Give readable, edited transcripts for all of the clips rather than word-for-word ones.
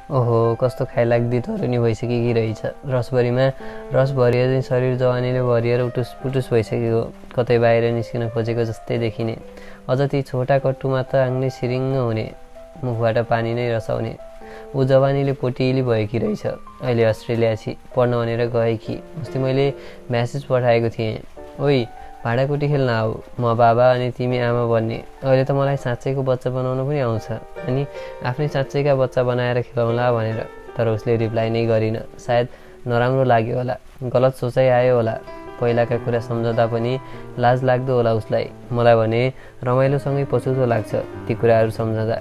ओहो कस्तो खाइलाग्दी तरुनी भइसकेकी रहेछ। रसभरीमा रस भरिए चाहिँ शरीर जवानीले भरिएर उटुस पुटुस भइसकेको, कतै बाहिर निस्किन खोजेको जस्तै देखिने। अझ ती छोटा कट्टुमा त आङ्नै सिरिङ्ग हुने, मुखबाट पानी नै रसाउने। ऊ जवानीले पोटिली भएकी रहेछ। अहिले अस्ट्रेलिया छि पढ्न भनेर गएकी। अस्ति मैले म्यासेज पठाएको थिएँ, ओइ भाँडाकुटी खेल्न आऊ, म बाबा अनि तिमी आमा बन्ने। अहिले त मलाई साँच्चैको बच्चा बनाउन पनि आउँछ, अनि आफ्नै साँच्चैका बच्चा बनाएर खेलाउँला भनेर। तर उसले रिप्लाई नै गरिन। सायद नराम्रो लाग्यो होला, गलत सोचाइ आयो होला। पहिलाका कुरा सम्झँदा पनि लाज लाग्दो होला उसलाई। मलाई भने रमाइलोसँगै पछुतो लाग्छ ती कुराहरू सम्झँदा।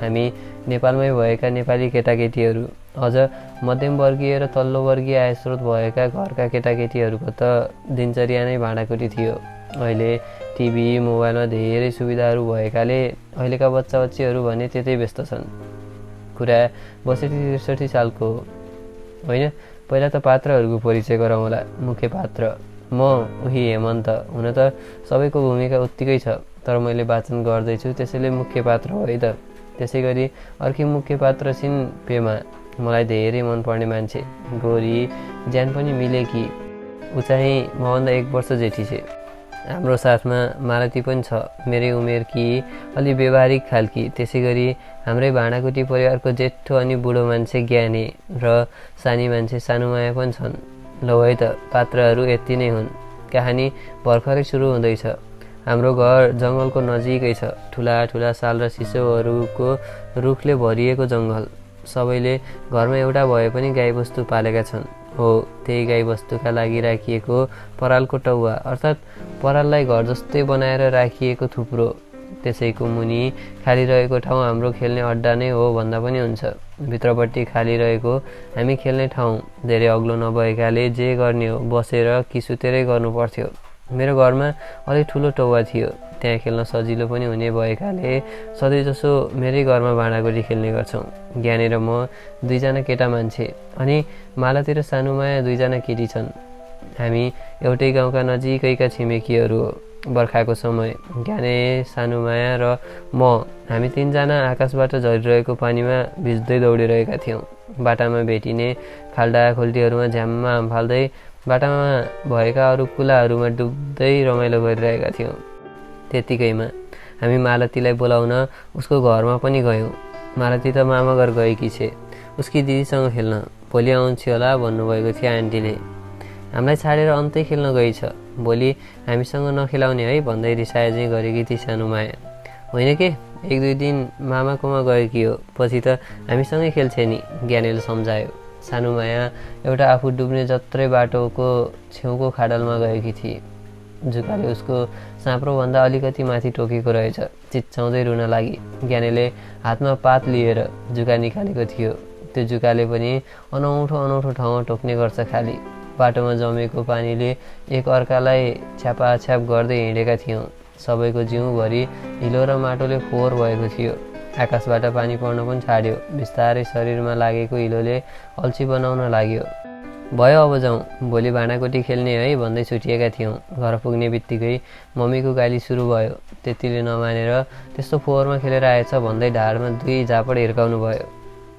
हामी नेपालमै भएका नेपाली केटाकेटीहरू, अझ मध्यमवर्गीय र तल्लो वर्गीय आयस्रोत भएका घरका केटाकेटीहरूको त दिनचर्या नै भाँडाकुटी थियो। अहिले टिभी मोबाइलमा धेरै सुविधाहरू भएकाले अहिलेका बच्चा बच्चीहरू भने त्यतै व्यस्त छन्। कुरा 62-63 सालको हो होइन। पहिला त पात्रहरूको परिचय गरौँला। मुख्य पात्र म, उही हेमन्त। हुन त सबैको भूमिका उत्तिकै छ, तर मैले वाचन गर्दैछु त्यसैले मुख्य पात्र हो है त। त्यसै गरी अर्की मुख्य पात्र छिन् पेमा, मलाई धेरै मनपर्ने मान्छे। गोरी, ज्यान पनि मिलेकी। ऊ चाहिँ मभन्दा 1 वर्ष जेठी छे। हाम्रो साथमा मालती पनि छ, मेरै उमेरकी, अलि व्यवहारिक खालकी। त्यसै गरी हाम्रै भाँडाकुटी परिवारको जेठो अनि बुढो मान्छे ज्ञानी र सानी मान्छे सानुमाया पनि छन्। लौ है त, पात्रहरू यति नै हुन्। कहानी भर्खरै सुरु हुँदैछ। हाम्रो घर जङ्गलको नजिकै छ। ठुला ठुला साल र सिसौहरूको रुखले भरिएको जङ्गल। सबैले घरमा एउटा भए पनि गाईबस्तु पालेका छन्। हो, त्यही गाईबस्तुका लागि राखिएको परालको टौवा, अर्थात् पराललाई घर जस्तै बनाएर राखिएको थुप्रो। त्यसैको मुनि खाली रहेको ठाउँ हाम्रो खेल्ने अड्डा नै हो भन्दा पनि हुन्छ। भित्रपट्टि खाली रहेको हामी खेल्ने ठाउँ धेरै अग्लो नभएकाले जे गर्ने हो बसेर कि सुतेरै गर्नु पर्थ्यो। मेरो घरमा अलि ठुलो टौवा थियो, त्यहाँ खेल्न सजिलो पनि हुने भएकाले सधैँजसो मेरै घरमा भाँडाकुटी खेल्ने गर्छौँ। ज्ञानी र म 2 जना केटा मान्छे, अनि मालती र सानुमाया 2 जना केटी छन्। हामी एउटै गाउँका नजिकैका छिमेकीहरू हो। बर्खाको समय ज्ञाने, सानुमाया र म, हामी 3 जना आकाशबाट झरिरहेको पानीमा भिज्दै दौडिरहेका थियौँ। बाटामा भेटिने खाल्डा खोल्टीहरूमा झ्याम्मा हामफाल्दै बाटामा भएका अरू कुलाहरूमा डुब्दै रमाइलो गरिरहेका थियौँ। त्यतिकैमा हामी मालतीलाई बोलाउन उसको घरमा पनि गयौँ। मालती त मामा घर गएकी छे, उसकी दिदीसँग खेल्न। भोलि आउँछ होला भन्नुभएको थियो आन्टीले। हामीलाई छाडेर अन्तै खेल्न गइछ। भोलि हामीसँग नखेलाउने है भन्दै रिसाए चाहिँ गरेकी थिए सानुमाया। होइन के, 1-2 दिन मामाकोमा गएकी हो, पछि त हामीसँगै खेल्छे नि, ज्ञानीले सम्झायो। सानुमाया एउटा आफू डुब्ने जत्रै बाटोको छेउको खाडलमा गएकी थिए। जुकाले उसको साँप्रोभन्दा अलिकति माथि टोकेको रहेछ। चिच्चाउँदै रुन लागि। ज्ञानीले हातमा पात लिएर जुका निकालेको थियो। त्यो जुकाले पनि अनौठो ठाउँमा टोक्ने गर्छ खाली। बाटोमा जमेको पानीले एक अर्कालाई छ्यापाछ्याप गर्दै हिँडेका थियौँ। सबैको जिउभरि हिलो र माटोले फोहोर भएको थियो। आकाशबाट पानी पर्न पनि छाड्यो। बिस्तारै शरीरमा लागेको हिलोले अल्छी बनाउन लाग्यो। भयो अब जाउँ, भोलि भाँडाकुटी खेल्ने है भन्दै छुटिएका थियौँ। घर पुग्ने बित्तिकै मम्मीको गाली सुरु भयो। त्यतिले नमानेर त्यस्तो फोहोरमा खेलेर आएछ भन्दै ढाडमा 2 झापड हिर्काउनु भयो।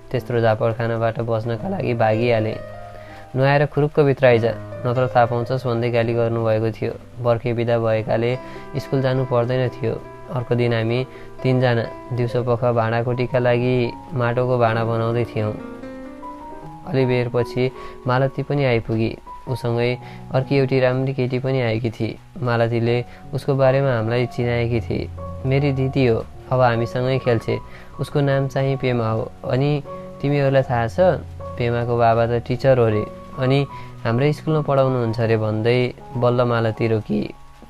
त्यत्रो झापड खानाबाट बस्नका लागि भागिहालेँ। नुहाएर खुरुक्क भित्र आइज, नत्र थाहा पाउँछस् भन्दै गाली गर्नुभएको थियो। बर्खे बिदा भएकाले स्कुल जानु पर्दैन थियो। अर्को दिन हामी 3 जना दिउँसोपख भाँडाकुटीका लागि माटोको भाँडा बनाउँदै थियौँ। अलि बेरपछि मालती पनि आइपुगी। उसँगै अर्की एउटी राम्री केटी पनि आएकी थिए। मालतीले उसको बारेमा हामीलाई चिनाएकी थिए। मेरी दिदी हो, अब हामीसँगै खेल्छे। उसको नाम चाहिँ पेमा हो। अनि तिमीहरूलाई थाहा छ, पेमाको बाबा त टिचर हो रे, अनि हाम्रै स्कुलमा पढाउनुहुन्छ अरे भन्दै बल्ल मालती रोकी।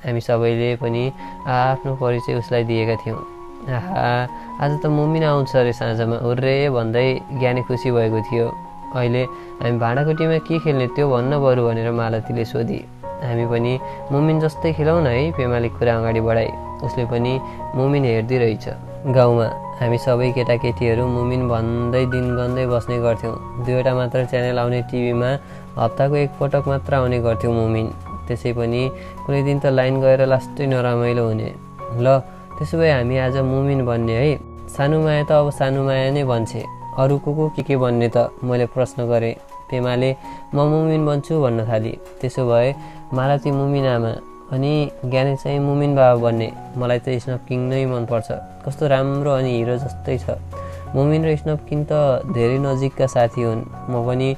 हामी सबैले पनि आफ्नो परिचय उसलाई दिएका थियौँ। आहा, आज त मम्मी नै आउँछ अरे साँझमा, हुर्रे भन्दै ज्ञानी खुसी भएको थियो। अहिले हामी भाँडाकुटीमा के खेल्ने त्यो भन्न बरु भनेर मालतीले सोधी। हामी पनि मुमिन जस्तै खेलौँ न है, पेमाले कुरा अगाडि बढाए। उसले पनि मुमिन हेर्दै रहेछ। गाउँमा हामी सबै केटाकेटीहरू मुमिन भन्दै दिन गन्दै बस्ने गर्थ्यौँ। 2वटा मात्र च्यानल आउने टिभीमा हप्ताको 1 पटक मात्र आउने गर्थ्यौँ मुमिन। त्यसै पनि कुनै दिन त लाइन गएर लास्टै नरमाइलो हुने। ल त्यसो भए हामी आज मुमिन बन्ने है। सानुमाया त अब सानुमाया नै भन्छे। अरू को के बन्ने त? मैले प्रश्न गरेँ। पेमाले म मुमिन बन्छु भन्न थाली। त्यसो भए मालती मुमिन आमा अनि ज्ञानी चाहिँ मुमिन बाबा बन्ने। मलाई त स्नोफ किङ नै मनपर्छ। कस्तो राम्रो अनि हिरो जस्तै छ। मुमिन र स्नोफ किङ त धेरै नजिकका साथी हुन्। म पनि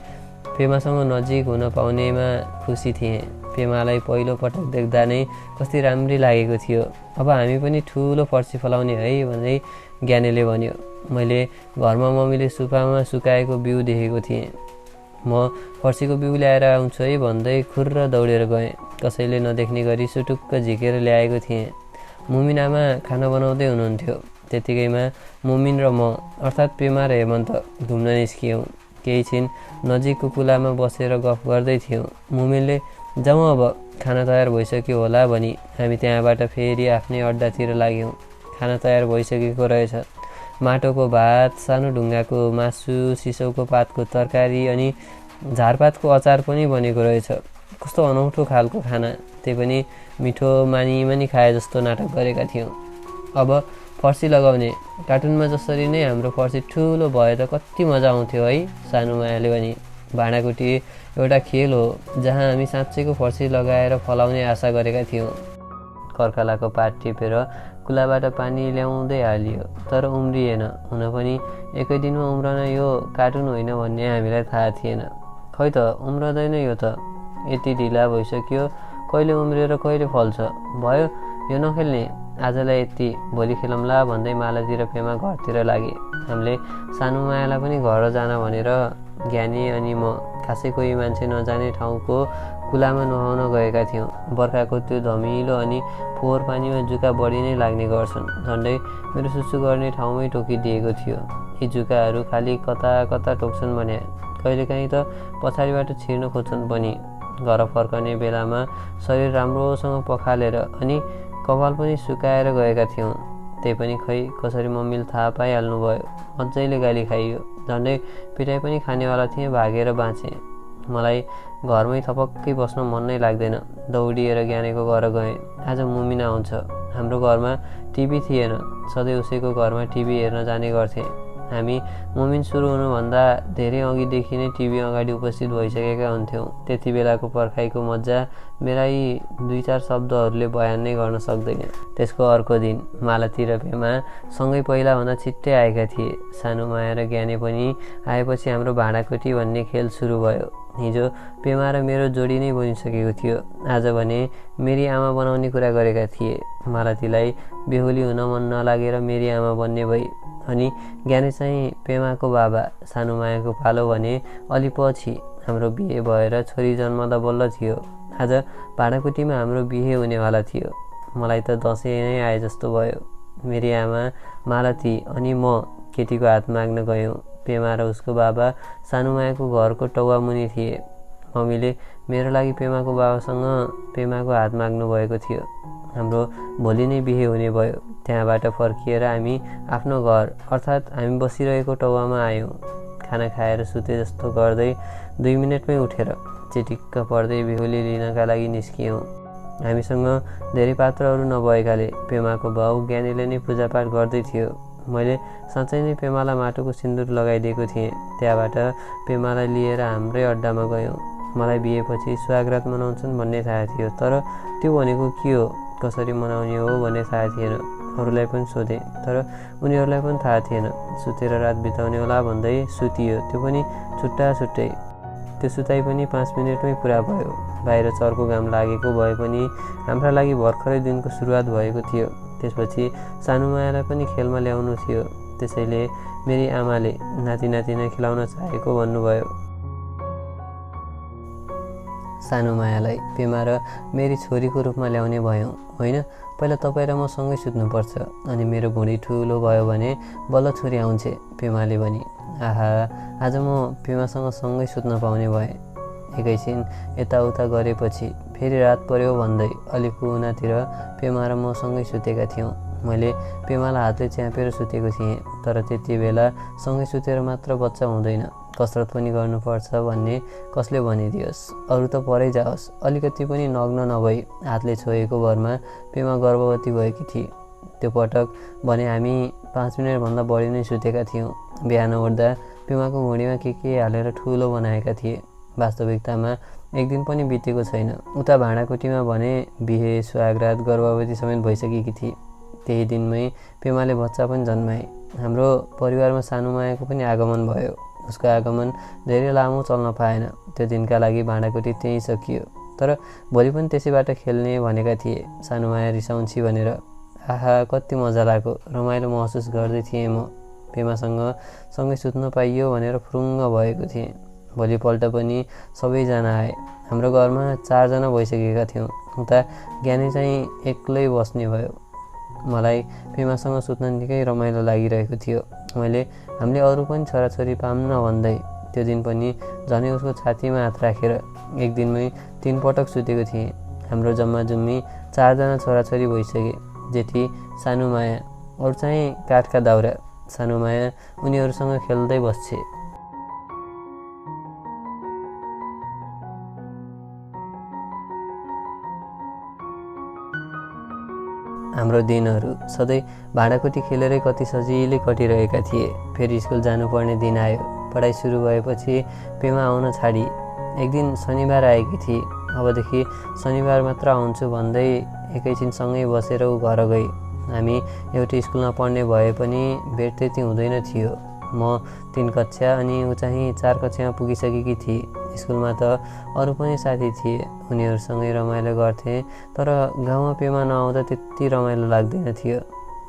पेमासँग नजिक हुन पाउनेमा खुसी थिएँ। पेमालाई पहिलो पटक देख्दा नै कति राम्री लागेको थियो। अब हामी पनि ठुलो फर्सी फलाउने है भन्दै ज्ञानीले भन्यो। मैले घरमा मम्मीले सुपामा सुकाएको बिउ देखेको थिएँ। म फर्सीको बिउ ल्याएर आउँछु है भन्दै खुर्र दौडेर गएँ। कसैले नदेख्ने गरी सुटुक्क झिकेर ल्याएको थिएँ। मुमिन आमा खाना बनाउँदै हुनुहुन्थ्यो। त्यतिकैमा मुमिन र म अर्थात् पेमा र हेमन्त घुम्न निस्कियौँ। केही छिन नजिकको कुलामा बसेर गफ गर्दै थियौँ। मुमिनले जाउँ अब खाना तयार भइसक्यो होला भनी हामी त्यहाँबाट फेरि आफ्नै अड्डातिर लाग्यौँ। खाना तयार भइसकेको रहेछ। माटोको भात, सानो ढुङ्गाको मासु, सिसौको पातको तरकारी अनि झारपातको अचार पनि बनेको रहेछ। कस्तो अनौठो खालको खाना। त्यही पनि मिठो मानी खाए जस्तो नाटक गरेका थियौँ। अब फर्सी लगाउने। कार्टुनमा जसरी नै हाम्रो फर्सी ठुलो भयो त कति मजा आउँथ्यो है, सानो मायाले भने। भाँडाकुटी एउटा खेल हो जहाँ हामी साँच्चैको फर्सी लगाएर फलाउने आशा गरेका थियौँ। कर्कलाको पात टिपेर कुलाबाट पानी ल्याउँदै हालियो, तर उम्रिएन। हुन पनि एकै दिनमा उम्रन यो कार्टुन होइन भन्ने हामीलाई थाहा थिएन। खै त उम्रदैन यो त। यति ढिला भइसक्यो। कहिले उम्रिएर कहिले फल्छ। भयो यो नखेल्ने। आजलाई यति, भोलि खेलौँला भन्दै मालती र पेमा घरतिर लागे। हामीले सानो मायालाई पनि घर जान भनेर ज्ञानी अनि म खासै कोही मान्छे नजाने ठाउँको कुलामा नुहाउन गएका थियौँ। बर्खाको त्यो धमिलो अनि फोहोर पानीमा जुका बढी नै लाग्ने गर्छन्। झन्डै मेरो सुसु गर्ने ठाउँमै टोकिदिएको थियो। यी जुकाहरू खालि कता कता टोक्छन् भने कहिलेकाहीँ त पछाडिबाट छिर्न खोज्छन् पनि। घर फर्कने बेलामा शरीर राम्रोसँग पखालेर अनि कपाल पनि सुकाएर गएका थियौँ। त्यही पनि खै कसरी मम्मीले थाहा पाइहाल्नु भयो। मजाले गाली खाइयो। झन्डै पिटाइ पनि खानेवाला थिएँ। भागेर बाँचेँ। मलाई घरमै थपक्कै बस्न मन नै लाग्दैन। दौडिएर ज्ञानेको घर गएँ। आज मुमिन आउँछ। हाम्रो घरमा टिभी थिएन। सधैँ उसैको घरमा टिभी हेर्न जाने गर्थेँ। हामी मुमिन सुरु हुनुभन्दा धेरै अघिदेखि नै टिभी अगाडि उपस्थित भइसकेका हुन्थ्यौँ। त्यति बेलाको पर्खाइको मजा मेरा यी 2-4 शब्दहरूले बयान नै गर्न सक्दैन। त्यसको अर्को दिन मालती र पेमा सँगै पहिलाभन्दा छिट्टै आएका थिए। सानो माया र ज्ञाने पनि आएपछि हाम्रो भाँडाकुटी भन्ने खेल सुरु भयो। हिजो पेमा र मेरो जोडी नै बनिसकेको थियो। आज भने मेरी आमा बनाउने कुरा गरेका थिए। मालतीलाई बेहुली हुन मन नलागेर मेरी आमा बन्ने भई। अनि ज्ञाने चाहिँ पेमाको बाबा। सानो मायाको पालो भने अलि पछि। हाम्रो बिहे भएर छोरी जन्मदा बल्ल थियो। आज भाँडाकुटीमा हाम्रो बिहे हुनेवाला थियो। मलाई त दसैँ नै आए जस्तो भयो। मेरी आमा, मालती अनि म केटीको हात माग्न गयौँ। पेमा र उसको बाबा सानो मायाको घरको टौवा मुनि थिए। मम्मीले मेरो लागि पेमाको बाबासँग पेमाको हात माग्नु भएको थियो। हाम्रो भोलि नै बिहे हुने भयो। त्यहाँबाट फर्किएर हामी आफ्नो घर अर्थात् हामी बसिरहेको टौवामा आयौँ। खाना खाएर सुते जस्तो गर्दै 2 मिनटमै उठेर चिटिक्क पर्दै बेहुली लिनका लागि निस्कियौँ। हामीसँग धेरै पात्रहरू नभएकाले पेमाको बाउ ज्ञानीले नै पूजापाठ गर्दै थियो। मैले साँच्चै नै पेमालाई माटोको सिन्दुर लगाइदिएको थिएँ। त्यहाँबाट पेमालाई लिएर हाम्रै अड्डामा गयौँ। मलाई बिहेपछि स्वागत मनाउँछन् भन्ने थाहा थियो, तर त्यो भनेको के हो, कसरी मनाउने हो भन्ने थाहा थिएन। अरूलाई पनि सोधेँ, तर उनीहरूलाई पनि थाहा थिएन। सुतेर रात बिताउने होला भन्दै सुतियो, त्यो पनि छुट्टा छुट्टै। त्यो सुताइ पनि 5 मिनटमै पुरा भयो। बाहिर चर्को घाम लागेको भए पनि हाम्रा लागि भर्खरै दिनको सुरुवात भएको थियो। त्यसपछि सानो मायालाई पनि खेलमा ल्याउनु थियो। त्यसैले मेरी आमाले नाति नातिना खिलाउन चाहेको भन्नुभयो। सानो मायालाई पेमा र मेरी छोरीको रूपमा ल्याउने भयौँ। होइन, पहिला तपाईँ र म सँगै सुत्नुपर्छ, अनि मेरो भुँडी ठुलो भयो भने बल्ल छोरी आउँछे, पेमाले भनी। आहा, आज म पेमासँग सँगै सुत्न पाउने भएँ। एकैछिन यताउता गरेपछि फेरि रात पर्यो भन्दै अलिक कुनातिर पेमा र म सँगै सुतेका थियौँ। मैले पेमालाई हातले च्यापेर सुतेको थिएँ, तर त्यति बेला सँगै सुतेर मात्र बच्चा हुँदैन, कसरत पनि गर्नुपर्छ भन्ने कसले भनिदियोस्। अरू त परै जाओस्, अलिकति पनि नग्न नभई हातले छोएको भरमा पेमा गर्भवती भएकी थिए। त्यो पटक भने हामी 5 मिनटभन्दा बढी नै सुतेका थियौँ। बिहान उठ्दा पेमाको घुँडीमा के हालेर ठुलो बनाएका थिए। वास्तविकतामा एक दिन पनि बितेको छैन। उता भाँडाकुटीमा भने बिहे, सुहागरात, गर्भवती समेत भइसकेकी थिए। त्यही दिनमै पेमाले बच्चा पनि जन्माए। हाम्रो परिवारमा सानुमायाको पनि आगमन भयो। उसको आगमन धेरै लामो चल्न पाएन। त्यो दिनका लागि भाँडाकुटी त्यहीँ सकियो। तर भोलि पनि त्यसैबाट खेल्ने भनेका थिए। सानुमाया रिसाउँछि भनेर। आहा, कति मजा लाग्यो, रमाइलो महसुस गर्दै थिएँ म। पेमासँग सँगै सुत्न पाइयो भनेर फुरुङ्ग भएको थिएँ। भोलिपल्ट पनि सबैजना आए। हाम्रो घरमा 4 जना भइसकेका थियौँ। उता ज्ञानी चाहिँ एक्लै बस्ने भयो। मलाई पेमासँग सुत्न निकै रमाइलो लागिरहेको थियो। हामीले अरू पनि छोराछोरी पाऊँ न भन्दै त्यो दिन पनि झनै उसको छातीमा हात राखेर एक दिनमै 3 पटक सुतेको थिएँ। हाम्रो जम्मा जम्मी 4 जना छोराछोरी भइसके। जेठी सानुमाया, अरू चाहिँ काठका दाउरा। सानुमाया उनीहरूसँग खेल्दै बस्छे। हाम्रो दिनहरू सधैँ भाँडाकुटी खेलेरै कति सजिलै कटिरहेका थिए। फेरि स्कुल जानुपर्ने दिन आयो। पढाइ सुरु भएपछि पेमा आउन छाडी। एक दिन शनिबार आएकी थिए। अबदेखि शनिबार मात्र आउँछु भन्दै एकैछिन सँगै बसेर ऊ घर गई। हामी एउटै स्कुलमा पढ्ने भए पनि भेट त्यति हुँदैन थियो। म 3 कक्षा अनि ऊ चाहिँ 4 कक्षामा पुगिसकेकी थिए। स्कुलमा त अरू पनि साथी थिए, उनीहरूसँगै रमाइलो गर्थेँ। तर गाउँमा पेमा नआउँदा त्यति रमाइलो लाग्दैन थियो।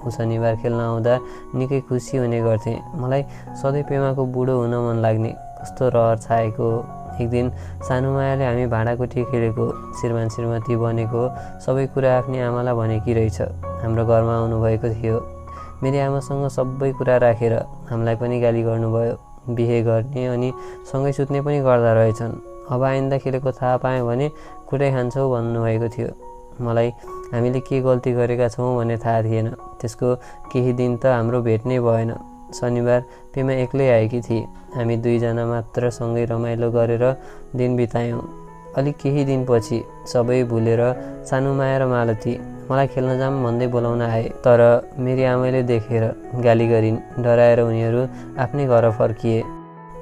ऊ शनिबार खेल्न आउँदा निकै खुसी हुने गर्थेँ। मलाई सधैँ पेमाको बुढो हुन मन लाग्ने, कस्तो रहर छाएको। एक दिन सानुमायाले हामी भाँडाकुटी खेलेको, श्रीमान श्रीमती बनेको सबै कुरा आफ्नी आमालाई भनेकी रहेछ। हाम्रो घरमा आउनुभएको थियो। मेरी आमासँग सबै कुरा राखेर हामीलाई पनि गाली गर्नुभयो। बिहे गर्ने अनि सँगै सुत्ने पनि गर्दा रहेछन्। अब आइन्दा खेलेको थाहा पाएँ भने कुटै खान्छौ भन्नुभएको थियो। मलाई हामीले के गल्ती गरेका छौँ भन्ने थाहा थिएन। त्यसको केही दिन त हाम्रो भेट नै भएन। शनिबार पेमा एक्लै आएकी थिए। हामी 2 जना मात्र सँगै रमाइलो गरेर दिन बितायौँ। अलिक केही दिनपछि सबै भुलेर सानुमाया र मालती मलाई खेल्न जाम भन्दै बोलाउन आए। तर मेरी आमैले देखेर गाली गरिन्। डराएर उनीहरू आफ्नै घर फर्किए।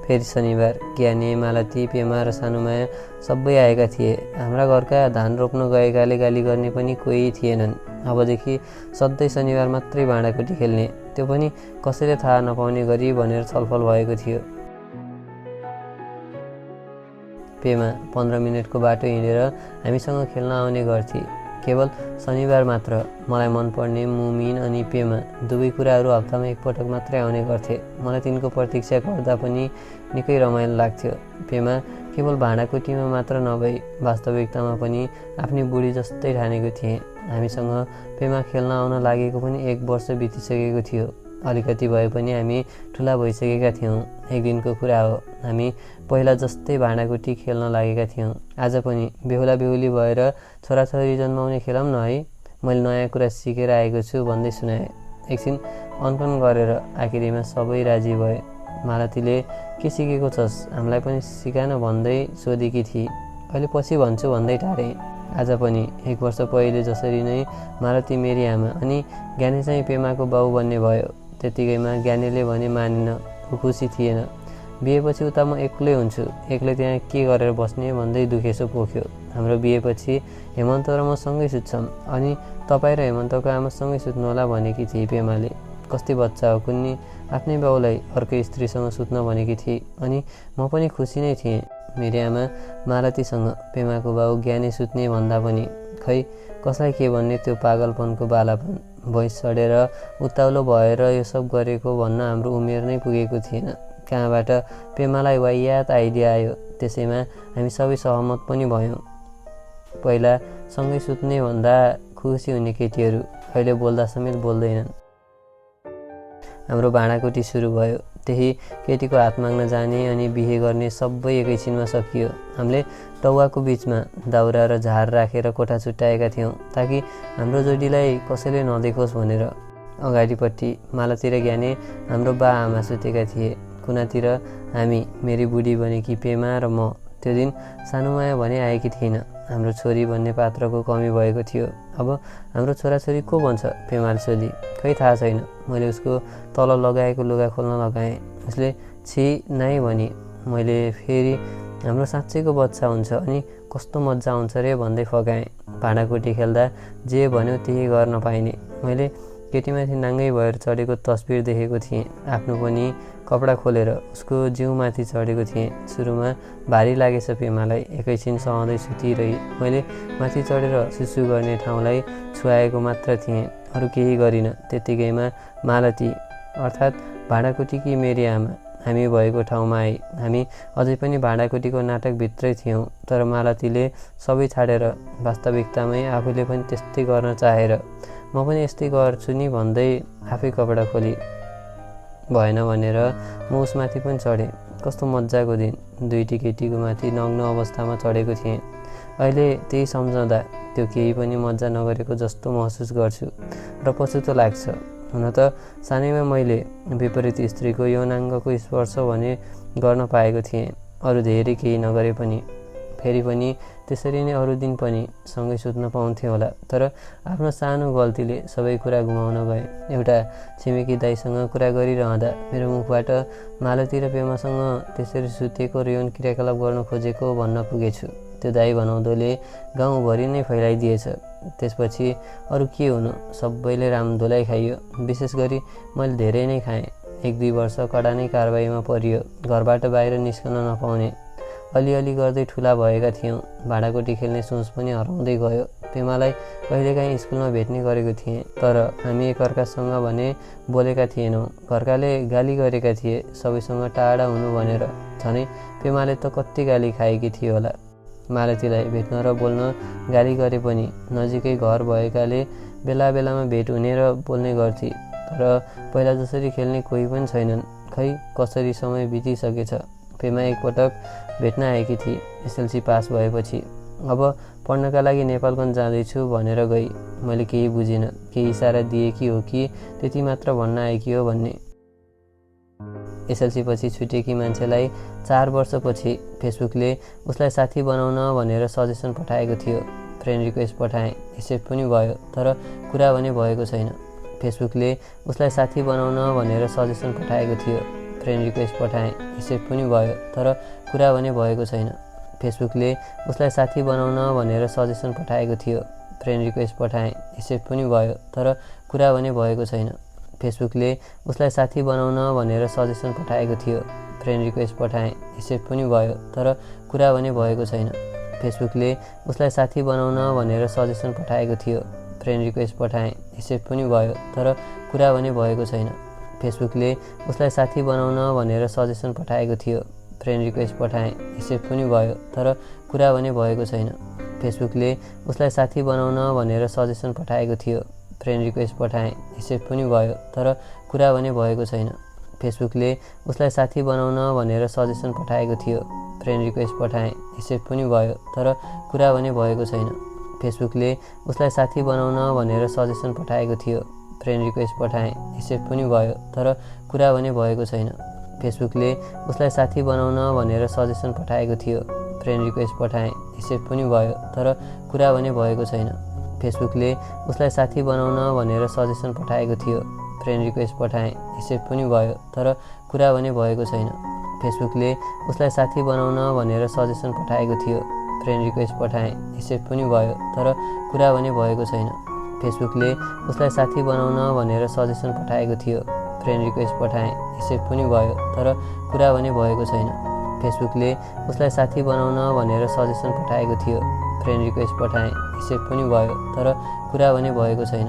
फेरि शनिबार ज्ञानी, मालती, पेमा र सानुमाया सबै आएका थिए। हाम्रा घरका धान रोप्न गएकाले गाली गर्ने पनि कोही थिएनन्। अबदेखि सधैँ शनिबार मात्रै भाँडाकुटी खेल्ने, त्यो पनि कसैले थाहा नपाउने गरी भनेर छलफल भएको थियो। पेमा 15 मिनटको बाटो हिँडेर हामीसँग खेल्न आउने गर्थे। केवल शनिबार मात्र मलाई मनपर्ने मुमिन अनि पेमा दुवै कुराहरू हप्तामा एकपटक मात्रै आउने गर्थे। मलाई तिनको प्रतीक्षा गर्दा पनि निकै रमाइलो लाग्थ्यो। पेमा केवल भाँडाकुटीमा मात्र नभई वास्तविकतामा पनि आफ्नी बुढी जस्तै ठानेको थिएँ। हामीसँग पेमा खेल्न आउन लागेको पनि 1 वर्ष बितिसकेको थियो। अलिकति भए पनि हामी ठुला भइसकेका थियौँ। एक दिनको कुरा हो, हामी पहिला जस्तै भाँडाकुटी खेल्न लागेका थियौँ। आज पनि बेहुला बेहुली भएर छोराछोरी जन्माउने खेलौँ न है, मैले नयाँ कुरा सिकेर आएको छु भन्दै सुनाएँ। एकछिन अनकन गरेर आखिरीमा सबै राजी भए। मालतीले के सिकेको छस्, हामीलाई पनि सिकान भन्दै सोधेकी थिए। अहिले पछि भन्छु भन्दै टारेँ। आज पनि 1 वर्ष पहिले जसरी नै मालती मेरी आमा अनि ज्ञानी चाहिँ पेमाको बाउ बन्ने भयो। त्यतिकैमा ज्ञानीले भने मानिन, ऊ खुसी थिएन। बिहेपछि उता म एक्लै हुन्छु, एक्लै त्यहाँ के गरेर बस्ने भन्दै दुखेसो पोख्यो। हाम्रो बिहेपछि हेमन्त र म सँगै सुत्छौँ अनि तपाईँ र हेमन्तको आमासँगै सुत्नुहोला भनेकी थिए पेमाले। कस्तै बच्चा हो कुन्नी, आफ्नै बाउलाई अर्कै स्त्रीसँग सुत्न भनेकी थिए अनि म पनि खुसी नै थिएँ। मेरी आमा मालतीसँग पेमाको बाउ ज्ञानी सुत्ने भन्दा पनि खै कसलाई के भन्ने त्यो पागलपनको बालापन। भैँस चढेर उत्ताउलो भएर यो सब गरेको भन्न हाम्रो उमेर नै पुगेको थिएन। कहाँबाट पेमालाई वाहियात आइडिया आयो। त्यसैमा हामी सबै सहमत पनि भयौँ। पहिला सँगै सुत्ने भन्दा खुसी हुने केटीहरू अहिले बोल्दा समेत बोल्दैनन्। हाम्रो भाँडाकुटी सुरु भयो। त्यही केटीको हात माग्न जाने अनि बिहे गर्ने सबै एकैछिनमा सकियो। हामीले टौवाको बिचमा दाउरा र झार राखेर कोठा छुट्याएका थियौँ ताकि हाम्रो जोडीलाई कसैले नदेखोस् भनेर। अगाडिपट्टि मालती र ज्ञानी हाम्रो बा आमा सुतेका थिए। कुनातिर हामी, मेरी बुढी बनेकी पेमा र म। त्यो दिन सानुमाया भने आएकी थिइन। हाम्रो छोरी भन्ने पात्रको कमी भएको थियो। अब हाम्रो छोराछोरी को भन्छ पेमाले सोधी। खै थाहा छैन। मैले उसको तल लगाएको लुगा खोल्न लगाएँ। उसले छि नाइ भनी। मैले फेरि हाम्रो साँच्चैको बच्चा हुन्छ अनि कस्तो मजा आउँछ रे भन्दै फकाएँ। भाँडाकुटी खेल्दा जे भन्यो त्यही गर्न पाइने। मैले केटीमाथि नाङ्गै भएर चढेको तस्बिर देखेको थिएँ। आफ्नो पनि कपडा खोलेर उसको जिउमाथि चढेको थिएँ। सुरुमा भारी लागेछ पेमालाई। एकैछिन सहँदै सुतिरही। मैले माथि चढेर सुसु गर्ने ठाउँलाई छुवाएको मात्र थिएँ, अरू केही गरिनँ। त्यत्तिकैमा मालती अर्थात् भाँडाकुटीकी मेरी आमा हामी भएको ठाउँमा आई। हामी अझै पनि भाँडाकुटीको नाटकभित्रै थियौँ। तर मालतीले सबै छाडेर वास्तविकतामै आफूले पनि त्यस्तै गर्न चाहेर म पनि यस्तै गर्छु नि भन्दै आफै कपडा खोली। भएन भनेर म उसमाथि पनि चढेँ। कस्तो मजाको दिन। दुईटी केटीको माथि नग्न अवस्थामा चढेको थिएँ। अहिले त्यही सम्झँदा त्यो केही पनि मजा नगरेको जस्तो महसुस गर्छु र पछुतो लाग्छ। हुन त सानैमा मैले विपरीत स्त्रीको यौनाङ्गको स्पर्श भने गर्न पाएको थिएँ, अरू धेरै केही नगरे पनि। फेरि पनि त्यसरी नै अरू दिन पनि सँगै सुत्न पाउँथेँ होला। तर आफ्नो सानो गल्तीले सबै कुरा गुमाउन गएँ। एउटा छिमेकी दाइसँग कुरा गरिरहँदा मेरो मुखबाट मालती र पेमासँग त्यसरी सुतेको र यौन क्रियाकलाप गर्न खोजेको भन्न पुगेछु। त्यो दाइ भनाउँदोले गाउँभरि नै फैलाइदिएछ। त्यसपछि अरू के हुनु, सबैले रामधुलाई खाइयो। विशेष गरी मैले धेरै नै खाएँ। 1-2 वर्ष कडा नै कारबाहीमा परियो। घरबाट बाहिर निस्कन नपाउने। अलिअलि गर्दै ठुला भएका थियौँ। भाँडाकुटी खेल्ने सोच पनि हराउँदै गयो। पेमालाई कहिलेकाहीँ स्कुलमा भेट्ने गरेको थिएँ, तर हामी एकअर्कासँग भने बोलेका थिएनौँ। घरकाले गाली गरेका थिए सबैसँग टाढा हुनु भनेर। झनै पेमाले त कति गाली खाएकी थिए होला। मालतीलाई भेट्न र बोल्न गाली गरे पनि नजिकै घर भएकाले बेला बेलामा भेट हुने र बोल्ने गर्थी। तर पहिला जसरी खेल्ने कोही पनि छैनन्। खै कसरी समय बितिसकेछ। पेमा एकपटक भेट्न आएकी थिए एसएलसी पास भएपछि। अब पढ्नका लागि नेपालगञ्ज जाँदैछु भनेर गई। मैले केही बुझिनँ। केही इसारा दिए कि हो कि त्यति मात्र भन्न आएकी हो भन्ने। एसएलसी पछि छुटेकी मान्छेलाई 4 वर्षपछि फेसबुकले उसलाई साथी बनाउन भनेर सजेसन पठाएको थियो। फ्रेन्ड रिक्वेस्ट पठाएँ। एक्सेप्ट पनि भयो, तर कुरा भने भएको छैन। फेसबुकले उसलाई साथी बनाउन भनेर सजेसन पठाएको थियो। फ्रेन्ड रिक्वेस्ट पठाएँ। एक्सेप्ट पनि भयो, तर कुरा भने भएको छैन। फेसबुकले उसलाई साथी बनाउन भनेर सजेसन पठाएको थियो। फ्रेन्ड रिक्वेस्ट पठाएँ। एक्सेप्ट पनि भयो, तर कुरा भने भएको छैन। फेसबुकले उसलाई साथी बनाउन भनेर सजेसन पठाएको थियो। फ्रेन्ड रिक्वेस्ट पठाएँ। एक्सेप्ट पनि भयो, तर कुरा भने भएको छैन। फेसबुकले उसलाई साथी बनाउन भनेर सजेसन पठाएको थियो। फ्रेन्ड रिक्वेस्ट पठाएँ। एक्सेप्ट पनि भयो, तर कुरा भने भएको छैन। फेसबुकले उसलाई साथी बनाउन भनेर सजेसन पठाएको थियो। फ्रेन्ड रिक्वेस्ट पठाएँ। एक्सेप्ट पनि भयो, तर कुरा भने भएको छैन। फेसबुकले उसलाई साथी बनाउन भनेर सजेसन पठाएको थियो। फ्रेन्ड रिक्वेस्ट पठाएँ। एक्सेप्ट पनि भयो, तर कुरा भने भएको छैन। फेसबुकले उसलाई साथी बनाउन भनेर सजेसन पठाएको थियो। फ्रेन्ड रिक्वेस्ट पठाएँ। एक्सेप्ट पनि भयो, तर कुरा भने भएको छैन। फेसबुकले उसलाई साथी बनाउन भनेर सजेसन पठाएको थियो। फ्रेन्ड रिक्वेस्ट पठाएँ। एक्सेप्ट पनि भयो, तर कुरा भने भएको छैन। फेसबुकले उसलाई साथी बनाउन भनेर सजेसन पठाएको थियो। फ्रेन्ड रिक्वेस्ट पठाएँ। एक्सेप्ट पनि भयो, तर कुरा भने भएको छैन। फेसबुकले उसलाई साथी बनाउन भनेर सजेसन पठाएको थियो। फ्रेन्ड रिक्वेस्ट पठाएँ। एक्सेप्ट पनि भयो, तर कुरा भने भएको छैन। फेसबुकले उसलाई साथी बनाउन भनेर सजेसन पठाएको थियो। फ्रेन्ड रिक्वेस्ट पठाएँ। एक्सेप्ट पनि भयो, तर कुरा भने भएको छैन। फेसबुकले उसलाई साथी बनाउन भनेर सजेसन पठाएको थियो। फ्रेन्ड रिक्वेस्ट पठाएँ। एक्सेप्ट पनि भयो, तर कुरा भने भएको छैन। फेसबुकले उसलाई साथी बनाउन भनेर सजेसन पठाएको थियो। फ्रेन्ड रिक्वेस्ट पठाएँ। एक्सेप्ट पनि भयो, तर कुरा भने भएको छैन।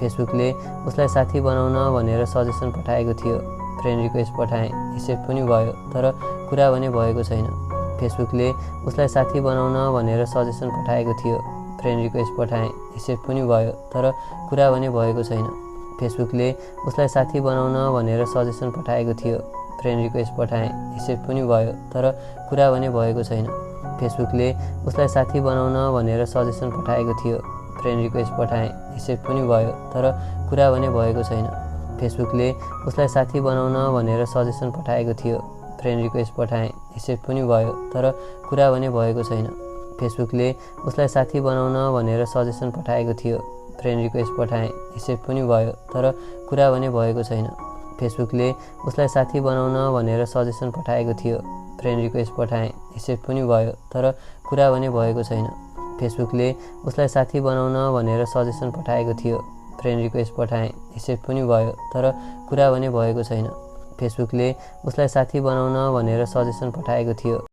फेसबुकले उसलाई साथी बनाउन भनेर सजेसन पठाएको थियो। फ्रेन्ड रिक्वेस्ट पठाएँ। एक्सेप्ट पनि भयो, तर कुरा भने भएको छैन। फेसबुकले उसलाई साथी बनाउन भनेर सजेसन पठाएको थियो। फ्रेन्ड रिक्वेस्ट पठाएँ। एक्सेप्ट पनि भयो, तर कुरा भने भएको छैन। फेसबुकले उसलाई साथी बनाउन भनेर सजेसन पठाएको थियो। फ्रेन्ड रिक्वेस्ट पठाएँ। एक्सेप्ट पनि भयो, तर कुरा भने भएको छैन। फेसबुकले उसलाई साथी बनाउन भनेर सजेसन पठाएको थियो। फ्रेन्ड रिक्वेस्ट पठाएँ। एक्सेप्ट पनि भयो, तर कुरा भने भएको छैन। फेसबुकले उसलाई साथी बनाउन भनेर सजेसन पठाएको थियो। फ्रेन्ड रिक्वेस्ट पठाएँ। एक्सेप्ट पनि भयो, तर कुरा भने भएको छैन। फेसबुकले उसलाई साथी बनाउन भनेर सजेसन पठाएको थियो। फ्रेन्ड रिक्वेस्ट पठाएँ, एक्सेप्ट पनि भयो, तर कुरा भने भएको छैन। फेसबुकले उसलाई साथी बनाउन भनेर सजेसन पठाएको थियो। फ्रेन्ड रिक्वेस्ट पठाएँ, एक्सेप्ट पनि भयो, तर कुरा भने भएको छैन। फेसबुकले उसलाई साथी बनाउन भनेर सजेसन पठाएको थियो। फ्रेन्ड रिक्वेस्ट पठाएँ, एक्सेप्ट पनि भयो, तर कुरा भने भएको छैन। फेसबुकले उसलाई साथी बनाउन भनेर सजेसन पठाएको थियो।